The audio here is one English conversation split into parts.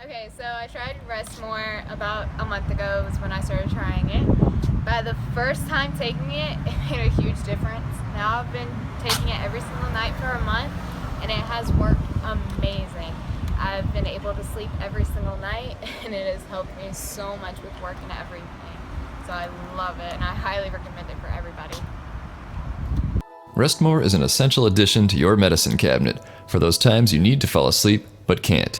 Okay, so I tried Rest More about a month ago was when I started trying it. By the first time taking it, it made a huge difference. Now I've been taking it every single night for a month, and it has worked amazing. I've been able to sleep every single night, and it has helped me so much with work and everything. So I love it, and I highly recommend it for everybody. Restmore is an essential addition to your medicine cabinet for those times you need to fall asleep but can't.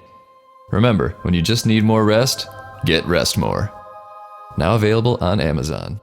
Remember, when you just need more rest, get Restmore. Now available on Amazon.